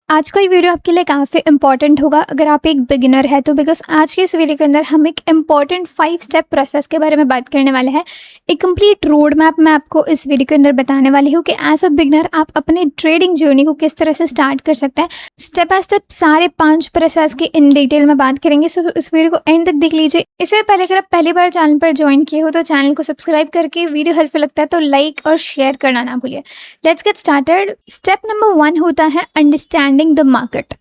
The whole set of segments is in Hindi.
आज का ये वीडियो आपके लिए काफ़ी इंपॉर्टेंट होगा अगर आप एक बिगिनर है तो, बिकॉज आज के इस वीडियो के अंदर हम एक इम्पॉर्टेंट 5 स्टेप प्रोसेस के बारे में बात करने वाले हैं। एक कंप्लीट रोड मैप मैं आपको इस वीडियो के अंदर बताने वाली हूँ कि एज अ बिगिनर आप अपने ट्रेडिंग जर्नी को किस तरह से स्टार्ट कर सकते हैं। स्टेप बाय स्टेप सारे 5 प्रोसेस की इन डिटेल में बात करेंगे, सो इस वीडियो को एंड तक देख लीजिए। इससे पहले अगर आप पहली बार चैनल पर ज्वाइन किए हो तो चैनल को सब्सक्राइब करके, वीडियो हेल्पफुल लगता है तो लाइक और शेयर करना ना भूलिए। Let's get started. Step number 1 होता है अंडरस्टैंडिंग द मार्केट।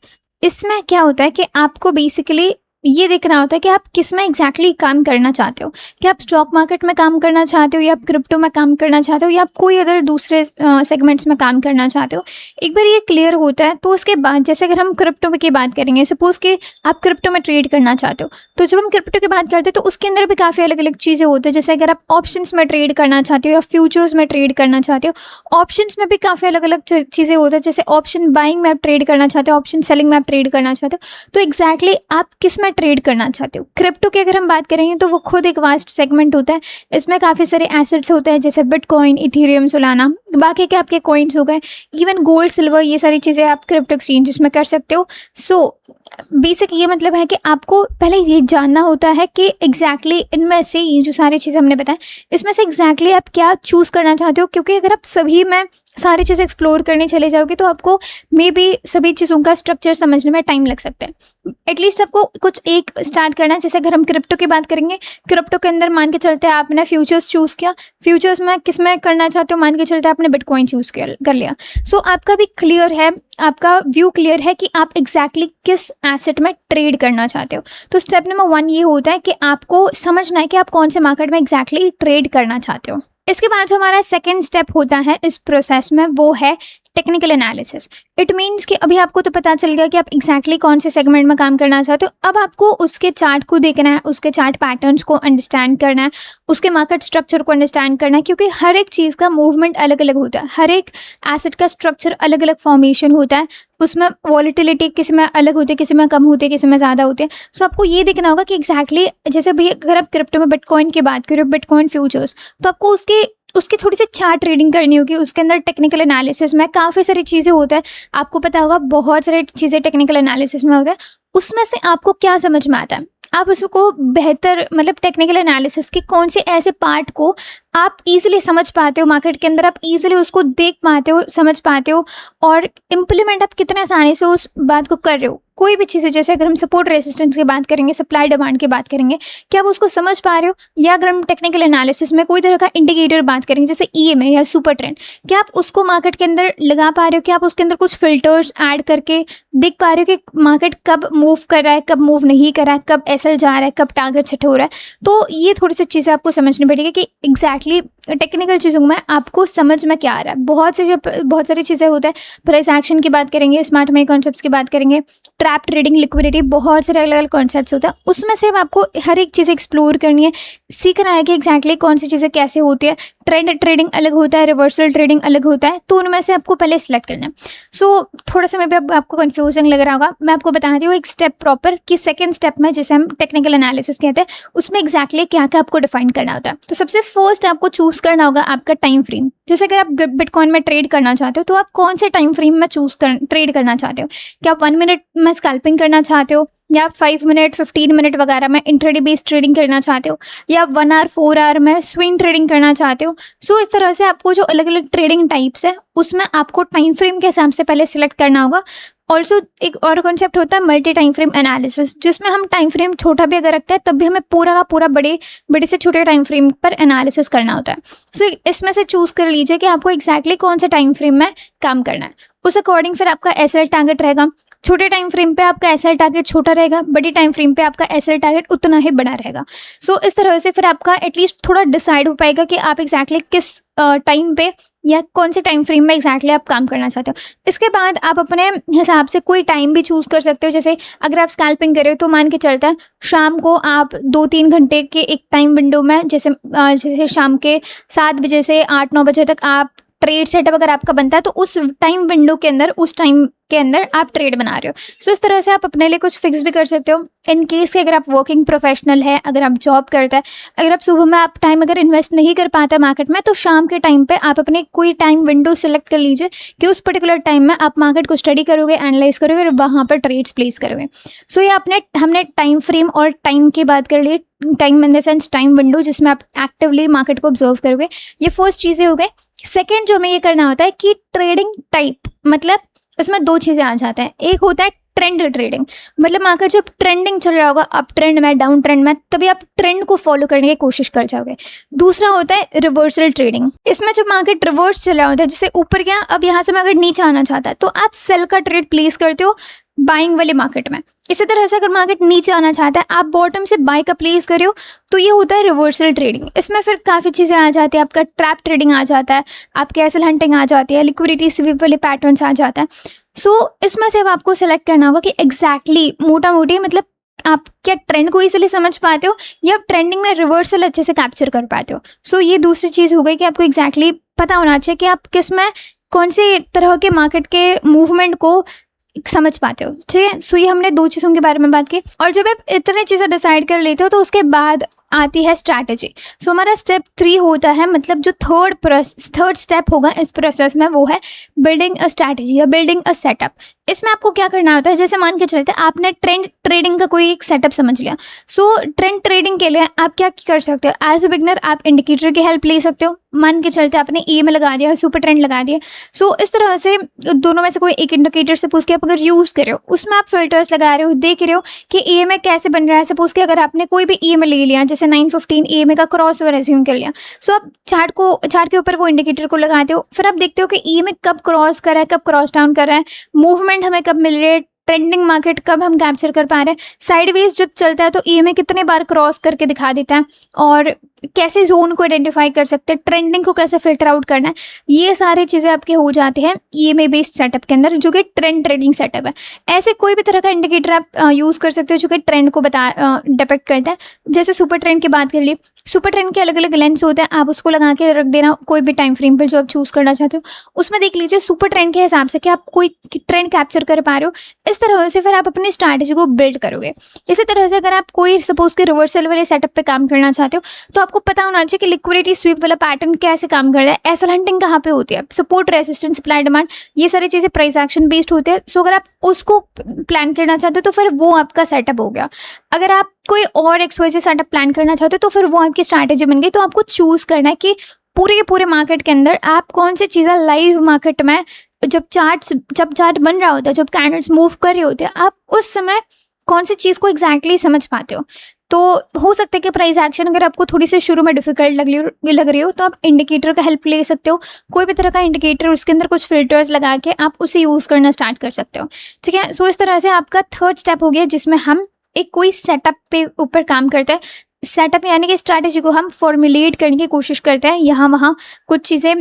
इसमें क्या होता है कि आपको बेसिकली ये देखना होता है कि आप किस में एग्जैक्टली काम करना चाहते हो, कि आप स्टॉक मार्केट में काम करना चाहते हो या आप क्रिप्टो में काम करना चाहते हो या आप कोई अदर दूसरे सेगमेंट्स में काम करना चाहते हो। एक बार ये क्लियर होता है तो उसके बाद, जैसे अगर हम क्रिप्टो की बात करेंगे, सपोज कि आप क्रिप्टो में ट्रेड करना चाहते हो, तो जब हम क्रिप्टो की बात करते हैं तो उसके अंदर भी काफ़ी अलग अलग चीज़ें होती है। जैसे अगर आप ऑप्शंस में ट्रेड करना चाहते हो या फ्यूचर्स में ट्रेड करना चाहते हो, ऑप्शंस में भी काफ़ी अलग अलग चीज़ें होती है। जैसे ऑप्शन बाइंग में आप ट्रेड करना चाहते हो, ऑप्शन सेलिंग में आप ट्रेड करना चाहते हो, तो एग्जैक्टली आप किस में ट्रेड करना चाहते हो। क्रिप्टो की अगर हम बात करेंगे तो वो खुद एक वास्ट सेगमेंट होता है। इसमें काफ़ी सारे एसेट्स होते हैं जैसे बिटकॉइन, इथेरियम, सोलाना, बाकी के आपके कॉइन्स हो गए, इवन गोल्ड, सिल्वर, ये सारी चीज़ें आप क्रिप्टो एक्सचेंजेस में कर सकते हो। सो बेसिक ये मतलब है कि आपको पहले ये जानना होता है कि एग्जैक्टली इनमें से ये जो सारी चीज़ें हमने बताएं, इसमें से एग्जैक्टली आप क्या चूज़ करना चाहते हो। क्योंकि अगर आप सभी में सारी चीज़ें एक्सप्लोर करने चले जाओगे तो आपको मे बी सभी चीज़ों का स्ट्रक्चर समझने में टाइम लग सकता है। एटलीस्ट आपको कुछ एक स्टार्ट करना है। जैसे अगर हम क्रिप्टो की बात करेंगे, क्रिप्टो के अंदर मान के चलते हैं आपने फ्यूचर्स चूज़ किया, फ्यूचर्स में किस में करना चाहते हो, मान के चलते आपने बिटकॉइन चूज़ कर लिया। सो आपका भी क्लियर है, आपका व्यू क्लियर है कि आप एग्जैक्टली किस एसेट में ट्रेड करना चाहते हो। तो स्टेप नंबर 1 ये होता है कि आपको समझना है कि आप कौन से मार्केट में एग्जैक्टली ट्रेड करना चाहते हो। इसके बाद जो हमारा सेकेंड स्टेप होता है इस प्रोसेस में, वो है टेक्निकल एनालिसिस। इट मीन्स कि अभी आपको तो पता चल गया कि आप एग्जैक्टली कौन से सेगमेंट में काम करना चाहते हो। अब आपको उसके चार्ट को देखना है, उसके चार्ट पैटर्न्स को अंडरस्टैंड करना है, उसके मार्केट स्ट्रक्चर को अंडरस्टैंड करना है। क्योंकि हर एक चीज़ का मूवमेंट अलग अलग होता है, हर एक एसेट का स्ट्रक्चर अलग अलग फॉर्मेशन होता है, उसमें वॉलिटिलिटी किसी में अलग होती है, किसी में कम होती है, किसी में ज़्यादा होती है। सो आपको ये देखना होगा कि एग्जैक्टली जैसे भाई अगर आप क्रिप्टो में बिटकॉइन की बात करो, बिटकॉइन फ्यूचर्स, तो आपको उसकी थोड़ी सी चार्ट ट्रेडिंग करनी होगी। उसके अंदर टेक्निकल एनालिसिस में काफ़ी सारी चीज़ें होता है, आपको पता होगा बहुत सारी चीज़ें टेक्निकल एनालिसिस में होता है। उसमें से आपको क्या समझ में आता है, आप उसको बेहतर मतलब टेक्निकल एनालिसिस के कौन से ऐसे पार्ट को आप इजीली समझ पाते हो मार्केट के अंदर, आप इजीली उसको देख पाते हो, समझ पाते हो, और इम्प्लीमेंट आप कितने आसानी से उस बात को कर रहे हो। कोई भी चीज़ें, जैसे अगर हम सपोर्ट रेजिस्टेंस की बात करेंगे, सप्लाई डिमांड की बात करेंगे, क्या आप उसको समझ पा रहे हो। या अगर हम टेक्निकल एनालिसिस में कोई तरह का इंडिकेटर बात करेंगे जैसे EMA या सुपर ट्रेंड, क्या आप उसको मार्केट के अंदर लगा पा रहे हो, क्या आप उसके अंदर कुछ फिल्टर्स ऐड करके देख पा रहे हो कि मार्केट कब मूव कर रहा है, कब मूव नहीं कर रहा है, कब SL जा रहा है, कब टारगेट सेट हो रहा है। तो ये थोड़ी सी चीज़ें आपको समझनी पड़ेगी कि एग्जैक्टली टेक्निकल चीज़ों में आपको समझ में क्या आ रहा है। बहुत सारी चीज़ें होता है। प्राइस एक्शन की बात करेंगे, स्मार्ट मनी कॉन्सेप्ट्स की बात करेंगे, ट्रैप ट्रेडिंग, लिक्विडिटी, बहुत सारे अलग अलग कॉन्सेप्ट्स होता है। उसमें से आपको हर एक चीज़ एक्सप्लोर करनी है, सीखना है कि एग्जैक्टली कौन सी चीज़ें कैसे होती है। ट्रेंड ट्रेडिंग अलग होता है, रिवर्सल ट्रेडिंग अलग होता है, तो उनमें से आपको पहले सिलेक्ट करना है। सो थोड़ा सा में भी आपको कन्फ्यूजन लग रहा होगा, मैं आपको बताती हूँ एक स्टेप प्रॉपर कि सेकेंड स्टेप में जिसे हम टेक्निकल एनालिसिस कहते हैं, उसमें एग्जैक्टली क्या क्या आपको डिफाइन करना होता है। तो सबसे फर्स्ट आपको चूज़ करना होगा आपका टाइम फ्रेम। जैसे अगर आप बिटकॉइन में ट्रेड करना चाहते हो तो आप कौन से टाइम फ्रेम में ट्रेड करना चाहते हो। क्या आप 1 मिनट में स्कैल्पिंग करना चाहते हो, या आप 5 मिनट, 15 मिनट वगैरह में इंट्राडे बेस्ड ट्रेडिंग करना चाहते हो, या आप 1 आवर, 4 आवर में स्विंग ट्रेडिंग करना चाहते हो। सो इस तरह से आपको जो अलग अलग ट्रेडिंग टाइप्स है उसमें आपको टाइम फ्रेम के हिसाब से पहले सिलेक्ट करना होगा। ऑल्सो एक और कॉन्सेप्ट होता है मल्टी टाइम फ्रेम एनालिसिस, जिसमें हम टाइम फ्रेम छोटा भी अगर रखते हैं तब भी हमें पूरा का पूरा बड़े से छोटे टाइम फ्रेम पर एनालिसिस करना होता है। सो इसमें से चूज़ कर लीजिए कि आपको एग्जैक्टली कौन से टाइम फ्रेम में काम करना है। उस अकॉर्डिंग फिर आपका SL टारगेट रहेगा। छोटे टाइम फ्रेम पे आपका SL टारगेट छोटा रहेगा, बड़ी टाइम फ्रेम पे आपका SL टारगेट उतना ही बड़ा रहेगा। सो इस तरह से फिर आपका एटलीस्ट थोड़ा डिसाइड हो पाएगा कि आप एग्जैक्टली किस टाइम पे या कौन से टाइम फ्रेम में एग्जैक्टली आप काम करना चाहते हो। इसके बाद आप अपने हिसाब से कोई टाइम भी चूज़ कर सकते हो। जैसे अगर आप स्कैल्पिंग कर रहे हो तो मान के चलता है शाम को आप 2-3 घंटे के एक टाइम विंडो में, जैसे शाम के 7 बजे से 8-9 बजे तक आप ट्रेड सेटअप अगर आपका बनता है तो उस टाइम विंडो के अंदर, उस टाइम के अंदर आप ट्रेड बना रहे हो। सो इस तरह से आप अपने लिए कुछ फिक्स भी कर सकते हो इन केस कि अगर आप वर्किंग प्रोफेशनल है, अगर आप जॉब करता है, अगर आप सुबह में आप टाइम अगर इन्वेस्ट नहीं कर पाता मार्केट में, तो शाम के टाइम पे आप अपने कोई टाइम विंडो सेलेक्ट कर लीजिए कि उस पर्टिकुलर टाइम में आप मार्केट को स्टडी करोगे, एनालाइज करोगे और वहाँ पर ट्रेड्स प्लेस करोगे। सो ये हमने टाइम फ्रेम और टाइम की बात कर ली, time in the sense time window जिसमें आप एक्टिवली मार्केट को ऑब्जर्व करोगे। ये फर्स्ट चीज़ें हो गई। सेकेंड जो हमें ये करना होता है कि ट्रेडिंग टाइप, मतलब इसमें दो चीज़ें आ जाते हैं। एक होता है ट्रेंड ट्रेडिंग, मतलब मार्केट जब ट्रेंडिंग चल रहा होगा, अप ट्रेंड में, डाउन ट्रेंड में, तभी आप ट्रेंड को फॉलो करने की कोशिश कर जाओगे। दूसरा होता है रिवर्सल ट्रेडिंग। इसमें जब मार्केट रिवर्स चल रहा होता है, जैसे ऊपर गया, अब यहाँ से मार्केट नीचे आना चाहता है, तो आप सेल का ट्रेड प्लेस करते हो बाइंग वाले मार्केट में। इसी तरह से अगर मार्केट नीचे आना चाहता है, आप बॉटम से बाय का प्लेस कर रहे हो, तो ये होता है रिवर्सल ट्रेडिंग। इसमें फिर काफ़ी चीज़ें आ जाती है, आपका ट्रैप ट्रेडिंग आ जाता है, आपके एसएल हंटिंग आ जाती है, लिक्विडिटी स्वीप वाले पैटर्न्स आ जाता है। सो इसमें से अब आपको सेलेक्ट करना होगा कि एग्जैक्टली मोटा मोटी मतलब आप क्या ट्रेंड को इजीली समझ पाते हो या ट्रेंडिंग में रिवर्सल अच्छे से कैप्चर कर पाते हो। सो ये दूसरी चीज़ हो गई कि आपको एग्जैक्टली पता होना चाहिए कि आप किस में कौन से तरह के मार्केट के मूवमेंट को समझ पाते हो। ठीक है, सो ये हमने दो चीज़ों के बारे में बात की। और जब आप इतने चीज़ें डिसाइड कर लेते हो तो उसके बाद आती है स्ट्रैटेजी। सो हमारा स्टेप 3 होता है, मतलब जो थर्ड स्टेप होगा इस प्रोसेस में, वो है बिल्डिंग अ स्ट्रैटेजी या बिल्डिंग अ सेटअप। इसमें आपको क्या करना होता है, जैसे मान के चलते आपने ट्रेंड ट्रेडिंग का कोई एक सेटअप समझ लिया। सो ट्रेंड ट्रेडिंग के लिए आप क्या कर सकते हो, एज ए बिगनर आप इंडिकेटर की हेल्प ले सकते हो। मान के चलते आपने EMA लगा दिया, सुपर ट्रेंड लगा दिया। सो इस तरह से दोनों में से कोई एक इंडिकेटर से पूछ के आप अगर यूज़ कर रहे हो, उसमें आप फिल्टर्स लगा रहे हो, देख रहे हो कि EMA कैसे बन रहा है। सपोज कि अगर आपने कोई भी EMA ले लिया, जैसे 915 EMA का क्रॉस ओवर एज्यूम कर लिया, सो आप चार्ट के ऊपर वो इंडिकेटर को लगाते हो, फिर आप देखते हो कि EMA कब क्रॉस कर रहा है, कब क्रॉस डाउन कर रहा है, मूवमेंट हमें कब मिल रही है, ट्रेंडिंग मार्केट कब हम कैप्चर कर पा रहे हैं, साइडवेज जब चलता है तो EMA कितने बार क्रॉस करके दिखा देता है, और कैसे जोन को आइडेंटिफाई कर सकते हैं, ट्रेंडिंग को कैसे फिल्टर आउट करना है। ये सारी चीज़ें आपके हो जाती हैं EMA बेस्ड सेटअप के अंदर, जो कि ट्रेंड ट्रेडिंग सेटअप है। ऐसे कोई भी तरह का इंडिकेटर आप यूज़ कर सकते हो जो कि ट्रेंड को डिपेक्ट करता है। जैसे सुपर ट्रेंड की बात कर ली, सुपर ट्रेंड के अलग अलग लेंस होते हैं, आप उसको लगा के रख देना कोई भी टाइम फ्रेम पर जो आप चूज़ करना चाहते हो। उसमें देख लीजिए सुपर ट्रेंड के हिसाब से कि आप कोई ट्रेंड कैप्चर कर पा रहे हो। इस तरह से फिर आप अपनी स्ट्रैटेजी को बिल्ड करोगे। इसी तरह से अगर आप कोई सपोज के रिवर्सल वाले सेटअप पे काम करना चाहते हो, तो आपको पता होना चाहिए कि लिक्विडिटी स्वीप वाला पैटर्न कैसे काम कर रहा है, एसएल हंटिंग कहाँ पे होती है, सपोर्ट रेजिस्टेंस सप्लाई डिमांड, ये सारी चीज़ें प्राइस एक्शन बेस्ड होते हैं। सो अगर आप उसको प्लान करना चाहते हो तो फिर वो आपका सेटअप हो गया। अगर आप कोई और XYZ सेटअप प्लान करना चाहते हो तो फिर वो आपकी स्ट्रैटेजी बन गई। तो आपको चूज़ करना है कि पूरे के पूरे मार्केट के अंदर आप कौन सी चीज़ें लाइव मार्केट में जब चार्ट बन रहा होता है, जब कैंडल्स मूव कर रहे होते हैं, आप उस समय कौन सी चीज़ को एग्जैक्टली समझ पाते हो। तो हो सकता है कि प्राइस एक्शन अगर आपको थोड़ी सी शुरू में डिफिकल्ट लग रही हो तो आप इंडिकेटर का हेल्प ले सकते हो। कोई भी तरह का इंडिकेटर, उसके अंदर कुछ फिल्टर्स लगा के आप उसे यूज़ करना स्टार्ट कर सकते हो। ठीक है, सो इस तरह से आपका थर्ड स्टेप हो गया जिसमें हम एक कोई सेटअप पे ऊपर काम करते हैं। सेटअप यानी कि स्ट्रैटेजी को हम फॉर्मुलेट करने की कोशिश करते हैं। यहाँ वहाँ कुछ चीज़ें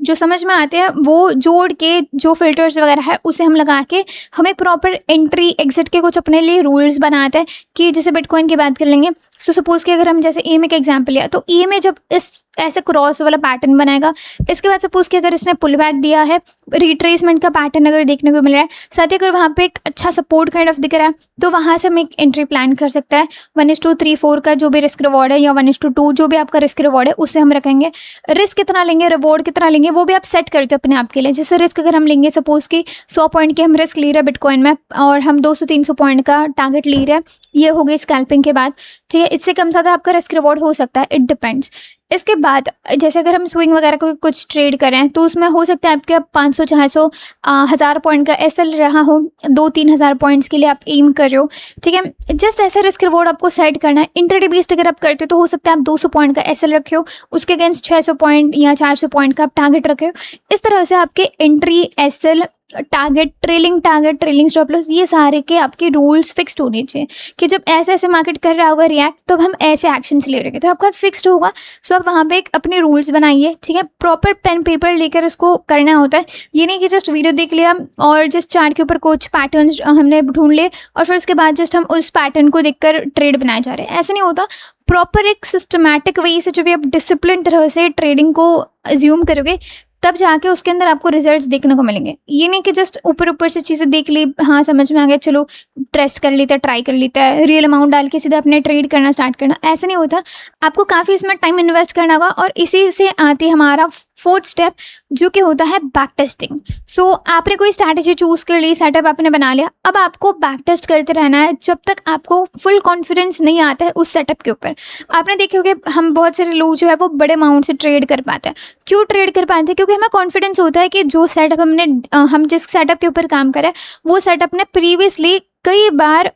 जो समझ में आते हैं वो जोड़ के, जो फिल्टर्स वगैरह है उसे हम लगा के हमें प्रॉपर एंट्री एग्जिट के कुछ अपने लिए रूल्स बनाते हैं। कि जैसे बिटकॉइन की बात कर लेंगे, सो सपोज कि अगर हम जैसे EMA का एग्जांपल लिया, तो EMA जब इस ऐसे क्रॉस वाला पैटर्न बनाएगा, इसके बाद सपोज कि अगर इसने पुल बैक दिया है, रिट्रेसमेंट का पैटर्न अगर देखने को मिल रहा है, साथ ही अगर वहाँ पे एक अच्छा सपोर्ट काइंड ऑफ दिख रहा है, तो वहाँ से हम एक एंट्री प्लान कर सकते हैं। 1:3-4 का जो भी रिस्क रिवॉर्ड है, या 1:2 जो भी आपका रिस्क रिवॉर्ड है उसे हम रखेंगे। रिस्क कितना लेंगे, रिवॉर्ड कितना लेंगे, वो भी आप सेट करते हो अपने आप के लिए। जैसे रिस्क अगर हम लेंगे, सपोज कि 100 पॉइंट के हम रिस्क ले रहे हैं बिटकॉइन में, और हम 200-300 पॉइंट का टारगेट ले रहे हैं, ये हो गई स्कैल्पिंग के बाद। ठीक है, इससे कम ज़्यादा आपका रिस्क रिवॉर्ड हो सकता है, इट डिपेंड्स। इसके बाद जैसे अगर हम स्विंग वगैरह को कुछ ट्रेड करें तो उसमें हो सकता है आपके 500, 400, 1000 पॉइंट का SL रहा हो, 2-3 हज़ार पॉइंट्स के लिए आप एम कर रहे हो। ठीक है, जस्ट ऐसा रिस्क रिवॉर्ड आपको सेट करना है। इंट्राडे बेस्ड अगर आप करते हो तो हो सकता है आप 200 पॉइंट का SL रखे हो, उसके अगेंस्ट 600 पॉइंट या 400 पॉइंट का आप टारगेट रखे हो। इस तरह से आपके entry, SL, target, trailing stop loss, ये सारे के आपके रूल्स फिक्स्ड होने चाहिए कि जब ऐसे ऐसे मार्केट कर रहा होगा रिएक्ट, तो हम ऐसे एक्शंस ले रहे हैं, तो आपका फिक्स्ड होगा। सो आप वहाँ पे एक अपने रूल्स बनाइए। ठीक है, प्रॉपर पेन पेपर लेकर उसको करना होता है। ये नहीं कि जस्ट वीडियो देख लिया और जस्ट चार्ट के ऊपर कुछ पैटर्न्स हमने ढूंढ लिए और फिर उसके बाद जस्ट हम उस पैटर्न को देखकर ट्रेड बनाए जा रहे हैं, ऐसा नहीं होता। प्रॉपर एक सिस्टमैटिक वे से जब भी आप डिसिप्लिन तरह से ट्रेडिंग को अज्यूम करोगे, तब जाके उसके अंदर आपको रिजल्ट्स देखने को मिलेंगे। ये नहीं कि जस्ट ऊपर से चीज़ें देख ली, हाँ समझ में आ गया, चलो टेस्ट कर लेते हैं, ट्राई कर लेते हैं, रियल अमाउंट डाल के सीधा अपने ट्रेड करना स्टार्ट करना, ऐसा नहीं होता। आपको काफ़ी इसमें टाइम इन्वेस्ट करना होगा। और इसी से आती है हमारा फोर्थ स्टेप, जो कि होता है बैक टेस्टिंग। सो आपने कोई स्ट्रैटेजी चूज कर ली, सेटअप आपने बना लिया, अब आपको बैक टेस्ट करते रहना है जब तक आपको फुल कॉन्फिडेंस नहीं आता है उस सेटअप के ऊपर। आपने देखे होंगे हम बहुत सारे लोग जो है वो बड़े अमाउंट से ट्रेड कर पाते हैं। क्यों ट्रेड कर पाते हैं? क्योंकि हमें कॉन्फिडेंस होता है कि जो सेटअप हम जिस सेटअप के ऊपर काम करें वो सेटअप ने प्रीवियसली कई बार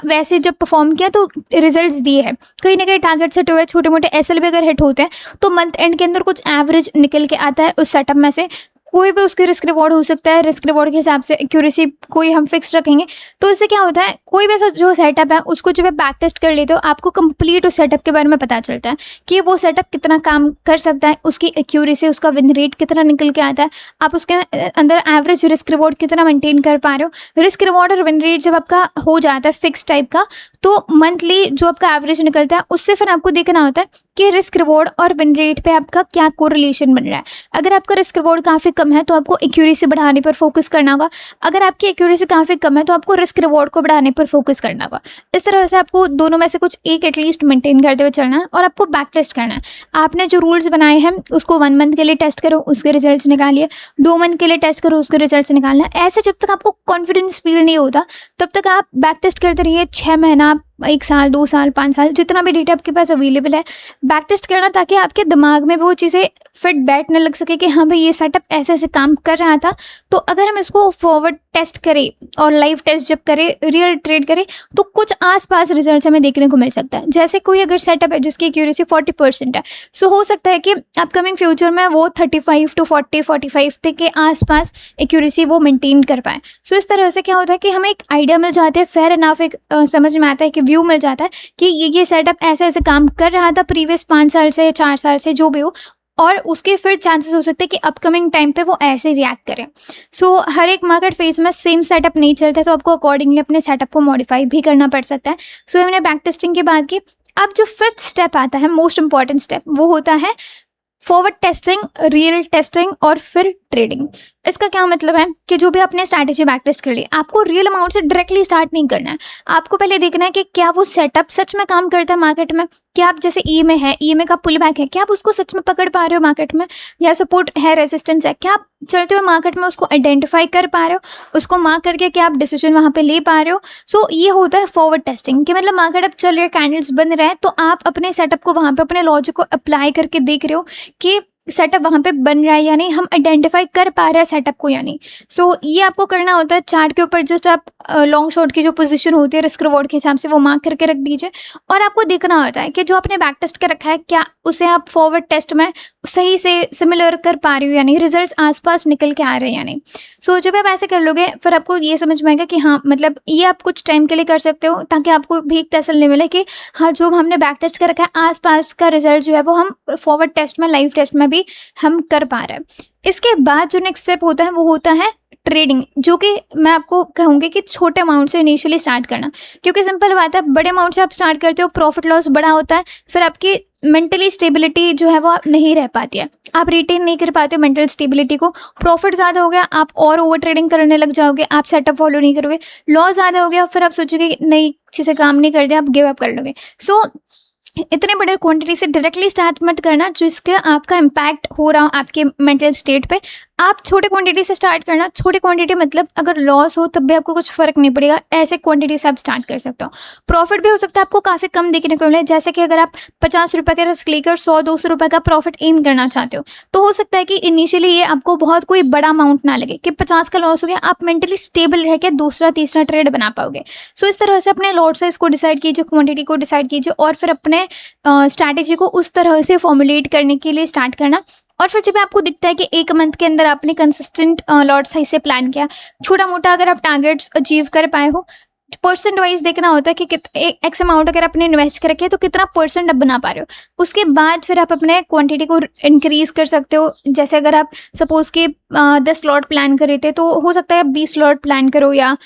वैसे जब परफॉर्म किया तो रिजल्ट्स दिए हैं। कहीं ना कहीं टारगेट सेट हुए, छोटे मोटे एसएल भी अगर हिट होते हैं तो मंथ एंड के अंदर कुछ एवरेज निकल के आता है उस सेटअप में से। कोई भी उसके रिस्क रिवॉर्ड हो सकता है, रिस्क रिवॉर्ड के हिसाब से एक्यूरेसी कोई हम फिक्स रखेंगे। तो इससे क्या होता है, कोई भी ऐसा जो सेटअप है उसको जब आप बैक टेस्ट कर लेते हो आपको कंप्लीट उस सेटअप के बारे में पता चलता है कि वो सेटअप कितना काम कर सकता है, उसकी एक्यूरेसी, उसका विन रेट कितना निकल के आता है, आप उसके अंदर एवरेज रिस्क रिवॉर्ड कितना मेंटेन कर पा रहे हो। रिस्क रिवॉर्ड और विन रेट जब आपका हो जाता है फिक्स टाइप का, तो मंथली जो आपका एवरेज निकलता है उससे फिर आपको देखना होता है कि रिस्क रिवॉर्ड और विन रेट पे आपका क्या कोरिलेशन बन रहा है। अगर आपका रिस्क रिवॉर्ड काफ़ी कम है तो आपको एक्यूरेसी बढ़ाने पर फोकस करना होगा। अगर आपकी एक्यूरेसी काफ़ी कम है तो आपको रिस्क रिवॉर्ड को बढ़ाने पर फोकस करना होगा। इस तरह से आपको दोनों में से कुछ एक एटलीस्ट मेंटेन करते हुए चलना है और आपको बैक टेस्ट करना है। आपने जो रूल्स बनाए हैं उसको 1 मंथ के लिए टेस्ट करो, उसके रिजल्ट्स निकालिए, 2 मंथ के लिए टेस्ट करो, उसके रिजल्ट्स निकालना है। ऐसे जब तक आपको कॉन्फिडेंस फील नहीं होता तब तक आप बैक टेस्ट करते रहिए। 6 महीना, 1 साल, 2 साल, 5 साल, जितना भी डेटा आपके पास अवेलेबल है बैक टेस्ट करना, ताकि आपके दिमाग में वो चीज़ें फिट बैठने लग सके कि हाँ भाई ये सेटअप ऐसे ऐसे काम कर रहा था। तो अगर हम इसको फॉरवर्ड टेस्ट करें और लाइव टेस्ट जब करें, रियल ट्रेड करें, तो कुछ आसपास रिजल्ट्स हमें देखने को मिल सकता है। जैसे कोई अगर सेटअप है जिसकी एक्यूरेसी 40% है, सो हो सकता है कि अपकमिंग फ्यूचर में वो 35 to 45 तक के आसपास एक्यूरेसी वो मेंटेन कर पाए। सो इस तरह से क्या होता है कि हमें एक आइडिया मिल जाता है, फेयर इनफ एक समझ में आता है कि व्यू मिल जाता है कि ये सेटअप ऐसे ऐसे काम कर रहा था प्रीवियस 5 साल से, 4 साल से, जो भी हो, और उसके फिर चांसेस हो सकते हैं कि अपकमिंग टाइम पे वो ऐसे रिएक्ट करें। सो हर एक मार्केट फेज में सेम सेटअप नहीं चलता है, तो आपको अकॉर्डिंगली अपने सेटअप को मॉडिफाई भी करना पड़ सकता है। सो हमने बैक टेस्टिंग की बात की। अब जो 5th स्टेप आता है, मोस्ट इंपॉर्टेंट स्टेप, वो होता है फॉरवर्ड टेस्टिंग, रियल टेस्टिंग और फिर ट्रेडिंग। इसका क्या मतलब है कि जो भी आपने स्ट्रैटेजी बैक टेस्ट कर ली, आपको रियल अमाउंट से डायरेक्टली स्टार्ट नहीं करना है। आपको पहले देखना है कि क्या वो सेटअप सच में काम करता है मार्केट में। क्या आप जैसे ई में है, ई में का पुल बैक है, क्या आप उसको सच में पकड़ पा रहे हो मार्केट में, या सपोर्ट है, रेजिस्टेंस है, क्या आप चलते हुए मार्केट में उसको आइडेंटिफाई कर पा रहे हो, उसको मार्क करके क्या आप डिसीजन वहाँ पे ले पा रहे हो। सो ये होता है फॉरवर्ड टेस्टिंग, कि मतलब मार्केट अब चल रहे, कैंडल्स बन रहे हैं, तो आप अपने सेटअप को वहाँ पे, अपने लॉजिक को अप्लाई करके देख रहे हो कि सेटअप वहाँ पे बन रहा है या नहीं, हम आइडेंटिफाई कर पा रहे हैं सेटअप को या नहीं। सो ये आपको करना होता है। चार्ट के ऊपर जस्ट आप लॉन्ग शॉर्ट की जो पोजीशन होती है रिस्क रिवॉर्ड के हिसाब से वो मार्क करके रख दीजिए, और आपको देखना होता है कि जो आपने बैक टेस्ट कर रखा है क्या उसे आप फॉरवर्ड टेस्ट में सही से सिमिलर कर पा रही हो या नहीं, रिजल्ट्स आसपास निकल के आ रहे हैं या नहीं। सो जब आप ऐसे कर लोगे फिर आपको ये समझ में आएगा कि हाँ, मतलब ये आप कुछ टाइम के लिए कर सकते हो, ताकि आपको भी एक तसल्ली मिले कि हाँ, जो हमने बैक टेस्ट कर रखा है आसपास का रिजल्ट जो है वो हम फॉरवर्ड टेस्ट में, लाइव टेस्ट में भी हम कर पा रहे हैं। इसके बाद जो नेक्स्ट स्टेप होता है वो होता है ट्रेडिंग, जो कि मैं आपको कहूँगी कि छोटे अमाउंट से इनिशियली स्टार्ट करना, क्योंकि सिंपल बात है, बड़े अमाउंट से आप स्टार्ट करते हो, प्रॉफिट लॉस बड़ा होता है, फिर आपकी मेंटली स्टेबिलिटी जो है वो आप नहीं रह पाती है, आप रिटेन नहीं कर पाते हो मेंटल स्टेबिलिटी को। प्रॉफिट ज़्यादा हो गया, आप और ओवर ट्रेडिंग करने लग जाओगे, आप सेटअप फॉलो नहीं करोगे। लॉस ज़्यादा हो गया, फिर आप सोचोगे नई अच्छे से काम नहीं करते, आप गिव अप कर लोगे। सो इतने बड़े क्वांटिटी से डायरेक्टली स्टार्ट मत करना जिसका आपका इम्पैक्ट हो रहा हो आपके मेंटल स्टेट पे। आप छोटे क्वांटिटी से स्टार्ट करना। छोटे क्वांटिटी मतलब अगर लॉस हो तब भी आपको कुछ फर्क नहीं पड़ेगा, ऐसे क्वांटिटी से आप स्टार्ट कर सकते हो। प्रॉफिट भी हो सकता है आपको काफ़ी कम देखने को मिले, जैसे कि अगर आप 50 रुपये का रिस्क लेकर 100-200 रुपये का प्रॉफिट एम करना चाहते हो, तो हो सकता है कि इनिशियली ये आपको बहुत कोई बड़ा अमाउंट ना लगे कि 50 का लॉस हो गया, आप मेंटली स्टेबल रह के दूसरा तीसरा ट्रेड बना पाओगे। सो इस तरह से अपने लॉट साइज को डिसाइड कीजिए, क्वांटिटी को डिसाइड कीजिए, और फिर अपने स्ट्रैटेजी को उस तरह से फॉर्मुलेट करने के लिए स्टार्ट करना। और फिर जब आपको दिखता है कि 1 मंथ के अंदर आपने कंसिस्टेंट लॉट साइज से प्लान किया, छोटा मोटा अगर आप टारगेट्स अचीव कर पाए हो, परसेंट वाइज देखना होता है कि एक्स अमाउंट अगर आपने इन्वेस्ट कर रखे है तो कितना परसेंट आप बना पा रहे हो। उसके बाद फिर आप अपने क्वांटिटी को इंक्रीज कर सकते हो। जैसे अगर आप सपोज कि 10 लॉट प्लान कर रहे थे, तो हो सकता है 20 लॉट प्लान करो, या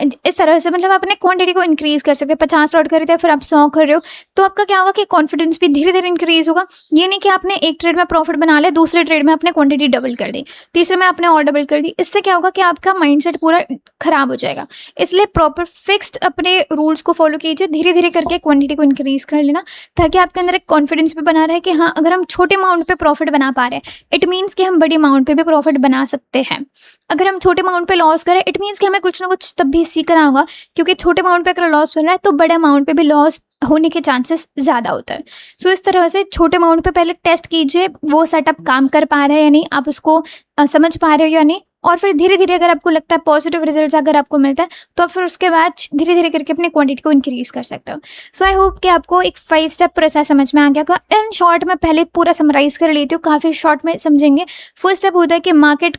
इस तरह से मतलब आप अपने क्वांटिटी को इंक्रीज कर सकते हो। 50 लॉट खरीदे फिर आप 100 कर रहे हो, तो आपका क्या होगा कि कॉन्फिडेंस भी धीरे धीरे इंक्रीज होगा। ये नहीं कि आपने एक ट्रेड में प्रॉफिट बना लिया, दूसरे ट्रेड में आपने क्वांटिटी डबल कर दी, तीसरे में आपने और डबल कर दी। इससे क्या होगा कि आपका माइंडसेट पूरा खराब हो जाएगा। इसलिए प्रॉपर फिक्स्ड अपने रूल्स को फॉलो कीजिए, धीरे धीरे करके क्वांटिटी को इंक्रीज कर लेना, ताकि आपके अंदर एक कॉन्फिडेंस भी बना रहे कि हाँ, अगर हम छोटे अमाउंट पे प्रॉफिट बना पा रहे हैं, इट मीन्स कि हम बड़ी अमाउंट पे भी प्रॉफिट बना सकते हैं। अगर हम छोटे अमाउंट पे लॉस करें, इट मीन्स कि हमें कुछ ना कुछ तब भी सीखना होगा, क्योंकि छोटे अमाउंट पे अगर लॉस चल रहा है तो बड़े अमाउंट पे भी लॉस होने के चांसेस ज़्यादा होता है। सो इस तरह से छोटे अमाउंट पे पहले टेस्ट कीजिए वो सेटअप काम कर पा रहा है या नहीं, आप उसको समझ पा रहे हो या नहीं, और फिर धीरे धीरे अगर आपको लगता है पॉजिटिव रिजल्ट्स अगर आपको मिलता है, तो फिर उसके बाद धीरे धीरे करके अपनी क्वांटिटी को इंक्रीज कर सकते हो। सो आई होप कि आपको एक 5 स्टेप प्रोसेस समझ में आ गया होगा। इन शॉर्ट में पहले पूरा समराइज कर लेती हूँ, काफ़ी शॉर्ट में समझेंगे। फर्स्ट स्टेप होता है कि मार्केट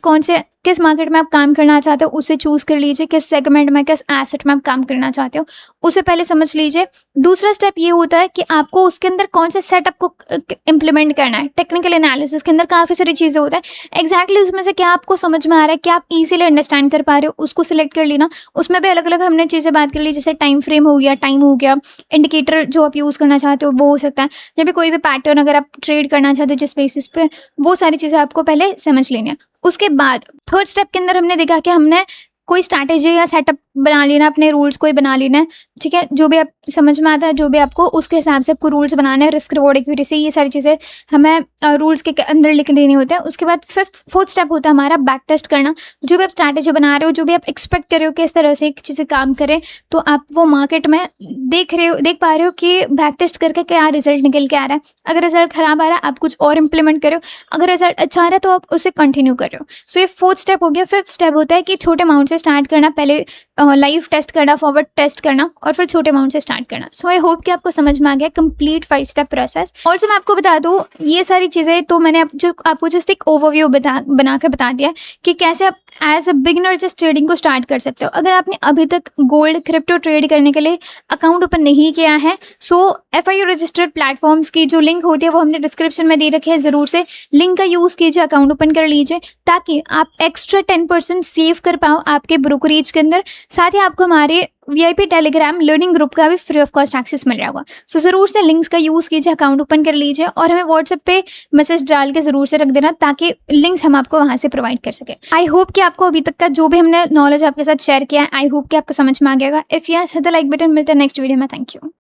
किस मार्केट में आप काम करना चाहते हो उसे चूज कर लीजिए, किस सेगमेंट में, किस एसेट में आप काम करना चाहते हो उसे पहले समझ लीजिए। दूसरा स्टेप ये होता है कि आपको उसके अंदर कौन से सेटअप को इम्प्लीमेंट करना है। टेक्निकल एनालिसिस के अंदर काफ़ी सारी चीज़ें होता है, एग्जैक्टली उसमें से क्या आपको समझ में आ रहा है, क्या आप इजीली अंडरस्टैंड कर पा रहे हो, उसको सिलेक्ट कर लेना। उसमें भी अलग अलग हमने चीज़ें बात कर ली, जैसे टाइम फ्रेम हो गया, टाइम हो गया, इंडिकेटर जो आप यूज़ करना चाहते हो वो हो सकता है, या फिर कोई भी पैटर्न अगर आप ट्रेड करना चाहते हो जिस बेसिस पे, वो सारी चीज़ें आपको पहले समझ लेनी है। उसके बाद थर्ड स्टेप के अंदर हमने देखा कि हमने कोई स्ट्रैटेजी या सेटअप बना लेना, अपने रूल्स कोई बना लेना है, ठीक है, जो भी आप समझ में आता है, जो भी आपको उसके हिसाब से आपको रूल्स बनाना है, रिस्क रिवॉर्ड एक्यूरेसी, ये सारी चीज़ें हमें रूल्स के अंदर लिख देनी होते हैं। उसके बाद फोर्थ स्टेप होता है हमारा बैक टेस्ट करना। जो भी आप स्ट्रैटेजी बना रहे हो, जो भी आप एक्सपेक्ट कर रहे हो कि इस तरह से एक चीज़ें काम करें, तो आप वो मार्केट में देख पा रहे हो कि बैक टेस्ट करके क्या रिजल्ट निकल के आ रहा है। अगर रिजल्ट खराब आ रहा है आप कुछ और इंप्लीमेंट करो, अगर रिजल्ट अच्छा आ रहा है तो आप उसे कंटिन्यू कर रहे हो। सो ये फोर्थ स्टेप हो गया। फिफ्थ स्टेप होता है कि छोटे अमाउंट से स्टार्ट करना, पहले लाइव टेस्ट करना, फॉरवर्ड टेस्ट करना, और फिर छोटे अमाउंट से स्टार्ट करना। सो आई होप कि आपको समझ में आ गया कंप्लीट 5 स्टेप प्रोसेस। और मैं आपको बता दूं, ये सारी चीज़ें तो मैंने आपको जस्ट एक ओवरव्यू बना के बता दिया कि कैसे आप as a beginner just trading को स्टार्ट कर सकते हो। अगर आपने अभी तक गोल्ड क्रिप्टो ट्रेड करने के लिए अकाउंट ओपन नहीं किया है, सो FIU रजिस्टर्ड प्लेटफॉर्म्स की जो लिंक होती है वो हमने डिस्क्रिप्शन में दे रखी है, ज़रूर से लिंक का यूज़ कीजिए, अकाउंट ओपन कर लीजिए, ताकि आप एक्स्ट्रा 10% सेव कर पाओ आपके ब्रोकरेज के अंदर। साथ ही आपको हमारे VIP टेलीग्राम लर्निंग ग्रुप का भी फ्री ऑफ कॉस्ट एक्सेस मिल रहा होगा। सो ज़रूर से लिंक्स का यूज़ कीजिए, अकाउंट ओपन कर लीजिए, और हमें व्हाट्सएप पे मैसेज डाल के ज़रूर से रख देना, ताकि लिंक्स हम आपको वहाँ से प्रोवाइड कर सकें। आई होप कि आपको अभी तक का जो भी हमने नॉलेज आपके साथ शेयर किया है, आई होप कि आपको समझ में आ गया होगा। If yes, hit the like button. मिलते हैं नेक्स्ट वीडियो में। Thank you.